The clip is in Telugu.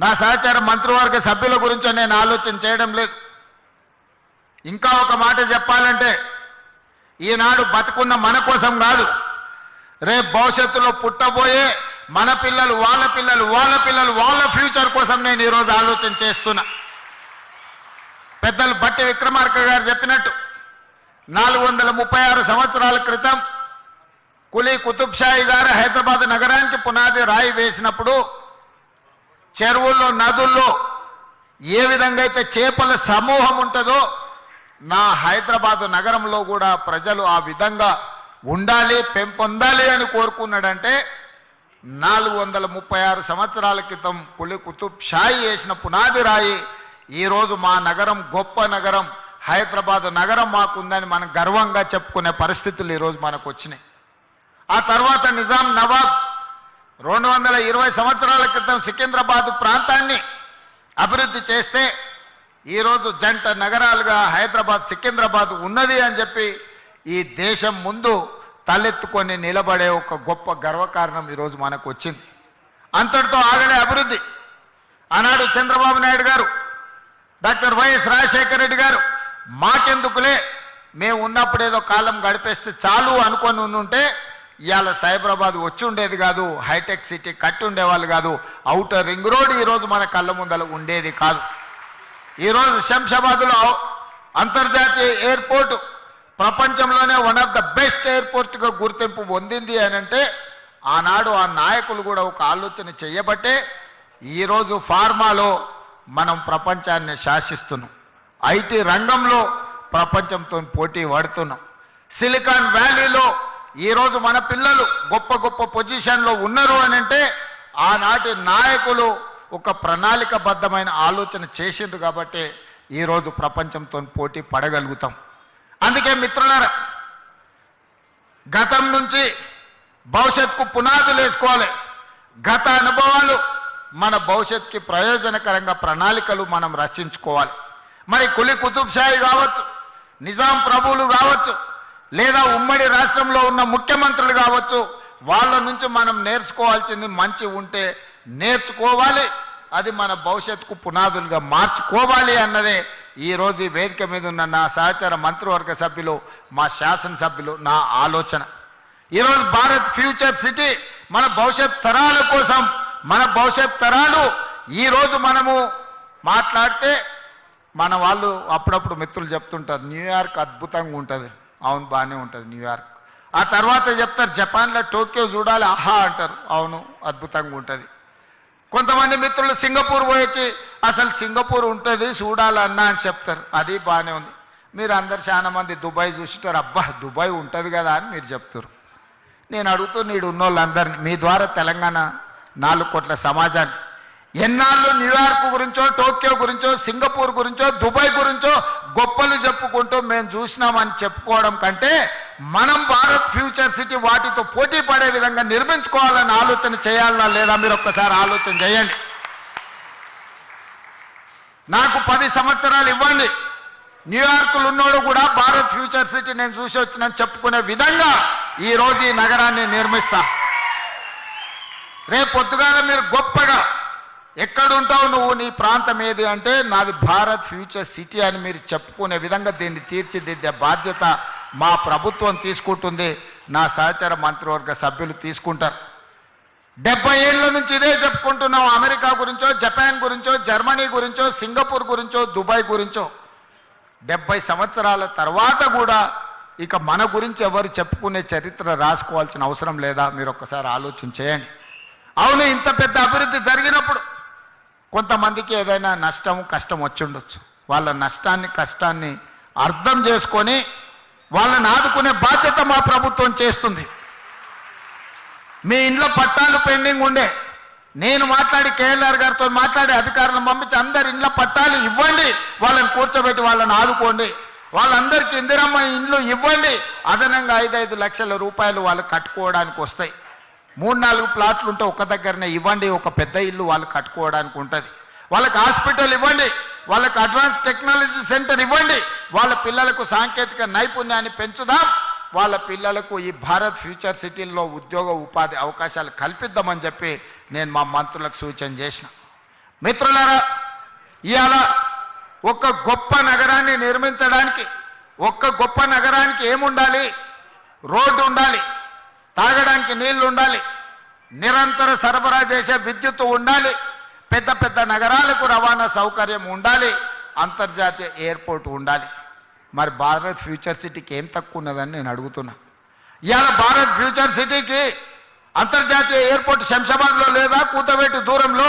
నా సహచార మంత్రివర్గ సభ్యుల గురించి నేను ఆలోచన చేయడం లేదు. ఇంకా ఒక మాట చెప్పాలంటే, ఈనాడు బతుకున్న మన కోసం కాదు, రేపు భవిష్యత్తులో పుట్టబోయే మన పిల్లలు, వాళ్ళ పిల్లలు, వాళ్ళ పిల్లలు, వాళ్ళ ఫ్యూచర్ కోసం నేను ఈరోజు ఆలోచన చేస్తున్నా. పెద్దలు బట్టి విక్రమార్క గారు చెప్పినట్టు 436 సంవత్సరాల క్రితం కులీ కుతుబ్ షాహీ గారు హైదరాబాద్ నగరానికి పునాది రాయి వేసినప్పుడు చెరువుల్లో, నదుల్లో ఏ విధంగా అయితే చేపల సమూహం ఉంటుందో నా హైదరాబాద్ నగరంలో కూడా ప్రజలు ఆ విధంగా ఉండాలి, పెంపొందాలి అని కోరుకున్నాడంటే 436 సంవత్సరాల క్రితం కులీ కుతుబ్ షాహీ వేసిన పునాది రాయి ఈరోజు మా నగరం గొప్ప నగరం, హైదరాబాద్ నగరం మాకుందని మనం గర్వంగా చెప్పుకునే పరిస్థితులు ఈరోజు మనకు వచ్చినాయి. ఆ తర్వాత నిజాం నవాబ్ 220 సంవత్సరాల క్రితం సికింద్రాబాద్ ప్రాంతాన్ని అభివృద్ధి చేస్తే ఈరోజు జంట నగరాలుగా హైదరాబాద్, సికింద్రాబాద్ ఉన్నది అని చెప్పి ఈ దేశం ముందు తలెత్తుకొని నిలబడే ఒక గొప్ప గర్వకారణం ఈరోజు మనకు వచ్చింది. అంతటితో ఆగలే అభివృద్ధి. ఆనాడు చంద్రబాబు నాయుడు గారు, డాక్టర్ వైఎస్ రాజశేఖర రెడ్డి గారు మాకెందుకులే, మేము ఉన్నప్పుడు ఏదో కాలం గడిపేస్తే చాలు అనుకొని ఉంటే ఇవాళ సైబరాబాద్ వచ్చి ఉండేది కాదు, హైటెక్ సిటీ కట్టి ఉండేవాళ్ళు కాదు, ఔటర్ రింగ్ రోడ్ ఈరోజు మన కళ్ళ ముందల ఉండేది కాదు. ఈరోజు శంషాబాద్లో అంతర్జాతీయ ఎయిర్పోర్టు ప్రపంచంలోనే వన్ ఆఫ్ ద బెస్ట్ ఎయిర్పోర్ట్గా గుర్తింపు పొందింది అని అంటే ఆనాడు ఆ నాయకులు కూడా ఒక ఆలోచన చేయబట్టే ఈరోజు ఫార్మాలో మనం ప్రపంచాన్ని శాసిస్తున్నాం, ఐటీ రంగంలో ప్రపంచంతో పోటీ పడుతున్నాం. సిలికాన్ వ్యాలీలో ఈరోజు మన పిల్లలు గొప్ప గొప్ప పొజిషన్లో ఉన్నారు అని అంటే ఆనాటి నాయకులు ఒక ప్రణాళికబద్ధమైన ఆలోచన చేసిండ్రు కాబట్టి ఈరోజు ప్రపంచంతో పోటీ పడగలుగుతాం. అందుకే మిత్రులారా, గతం నుంచి భవిష్యత్తుకు పునాదులు వేసుకోవాలి. గత అనుభవాలు మన భవిష్యత్తుకి ప్రయోజనకరంగా ప్రణాళికలు మనం రచించుకోవాలి. మరి కులీ కుతుబ్ షాహీ కావచ్చు, నిజాం ప్రభువులు కావచ్చు, లేదా ఉమ్మడి రాష్ట్రంలో ఉన్న ముఖ్యమంత్రులు కావచ్చు, వాళ్ళ నుంచి మనం నేర్చుకోవాల్సింది మంచి ఉంటే నేర్చుకోవాలి, అది మన భవిష్యత్తుకు పునాదులుగా మార్చుకోవాలి అన్నదే ఈరోజు ఈ వేదిక మీద ఉన్న నా సహచార మంత్రివర్గ సభ్యులు, మా శాసనసభ్యులు నా ఆలోచన. ఈరోజు భారత్ ఫ్యూచర్ సిటీ మన భవిష్యత్ తరాల కోసం, మన భవిష్యత్ తరాలు ఈరోజు మనము మాట్లాడితే మన వాళ్ళు అప్పుడప్పుడు మిత్రులు చెప్తుంటారు న్యూయార్క్ అద్భుతంగా ఉంటుంది. అవును, బాగానే ఉంటుంది న్యూయార్క్. ఆ తర్వాత చెప్తారు జపాన్లో టోక్యో చూడాలి, ఆహా అంటారు, అవును అద్భుతంగా ఉంటుంది. కొంతమంది మిత్రులు సింగపూర్ పోయొచ్చి అసలు సింగపూర్ ఉంటుంది చూడాలన్నా అని చెప్తారు, అది బాగానే ఉంది. మీరు అందరు చాలా మంది దుబాయ్ చూసిటారు, అబ్బా దుబాయ్ ఉంటుంది కదా అని మీరు చెప్తారు. నేను అడుగుతూ నీడు ఉన్నోళ్ళందరినీ, మీ ద్వారా తెలంగాణ 4 కోట్ల సమాజాన్ని ఎన్నాళ్ళు న్యూయార్క్ గురించో, టోక్యో గురించో, సింగపూర్ గురించో, దుబాయ్ గురించో గొప్పలు చెప్పుకుంటూ మేము చూసినామని చెప్పుకోవడం కంటే మనం భారత్ ఫ్యూచర్ సిటీ వాటితో పోటీ పడే విధంగా నిర్మించుకోవాలని ఆలోచన చేయాలన్నా లేదా మీరు ఒక్కసారి ఆలోచన చేయండి. నాకు 10 సంవత్సరాలు ఇవ్వండి, న్యూయార్క్లో ఉన్నోడు కూడా భారత్ ఫ్యూచర్ సిటీ నేను చూసి వచ్చినని చెప్పుకునే విధంగా ఈరోజు ఈ నగరాన్ని నిర్మిస్తా. రేపు పొద్దుగాల మీరు గొప్పగా ఎక్కడుంటావు నువ్వు, నీ ప్రాంతం ఏది అంటే నాది భారత్ ఫ్యూచర్ సిటీ అని మీరు చెప్పుకునే విధంగా దీన్ని తీర్చిదిద్దే బాధ్యత మా ప్రభుత్వం తీసుకుంటుంది, నా సహచార మంత్రివర్గ సభ్యులు తీసుకుంటారు. 70 ఏళ్ల నుంచి ఇదే చెప్పుకుంటున్నాం. అమెరికా గురించో, జపాన్ గురించో, జర్మనీ గురించో, సింగపూర్ గురించో, దుబాయ్ గురించో 70 సంవత్సరాల తర్వాత కూడా ఇక మన గురించి ఎవరు చెప్పుకునే చరిత్ర రాసుకోవాల్సిన అవసరం లేదా? మీరు ఒక్కసారి ఆలోచన చేయండి. అవును, ఇంత పెద్ద అభివృద్ధి జరిగినప్పుడు కొంతమందికి ఏదైనా నష్టం, కష్టం వచ్చి ఉండొచ్చు. వాళ్ళ నష్టాన్ని, కష్టాన్ని అర్థం చేసుకొని వాళ్ళని ఆదుకునే బాధ్యత మా ప్రభుత్వం చేస్తుంది. మీ ఇంట్లో పట్టాలు పెండింగ్ ఉండే, నేను మాట్లాడి కేఎల్ఆర్ గారితో మాట్లాడి అధికారులను పంపించి అందరి ఇంట్లో పట్టాలు ఇవ్వండి, వాళ్ళని కూర్చోబెట్టి వాళ్ళని ఆదుకోండి, వాళ్ళందరికీ ఇందిరమ్మ ఇండ్లు ఇవ్వండి, అదనంగా 5-5 లక్షల రూపాయలు వాళ్ళు కట్టుకోవడానికి వస్తాయి. 3-4 ప్లాట్లు ఉంటే ఒక దగ్గరనే ఇవ్వండి, ఒక పెద్ద ఇల్లు వాళ్ళు కట్టుకోవడానికి ఉంటుంది. వాళ్ళకి హాస్పిటల్ ఇవ్వండి, వాళ్ళకి అడ్వాన్స్ టెక్నాలజీ సెంటర్ ఇవ్వండి, వాళ్ళ పిల్లలకు సాంకేతిక నైపుణ్యాన్ని పెంచుదాం, వాళ్ళ పిల్లలకు ఈ భారత్ ఫ్యూచర్ సిటీల్లో ఉద్యోగ ఉపాధి అవకాశాలు కల్పిద్దామని చెప్పి నేను మా మంత్రులకు సూచన చేసిన. మిత్రులారా, ఇవాళ ఒక గొప్ప నగరాన్ని నిర్మించడానికి, ఒక్క గొప్ప నగరానికి ఏముండాలి? రోడ్డు ఉండాలి, తాగడానికి నీళ్లు ఉండాలి, నిరంతర సరఫరా చేసే విద్యుత్తు ఉండాలి, పెద్ద పెద్ద నగరాలకు రవాణా సౌకర్యం ఉండాలి, అంతర్జాతీయ ఎయిర్పోర్ట్ ఉండాలి. మరి భారత్ ఫ్యూచర్ సిటీకి ఏం తక్కువ ఉన్నదని నేను అడుగుతున్నా. ఇవాళ భారత్ ఫ్యూచర్ సిటీకి అంతర్జాతీయ ఎయిర్పోర్ట్ శంషాబాద్లో లేదా, కూతవేటు దూరంలో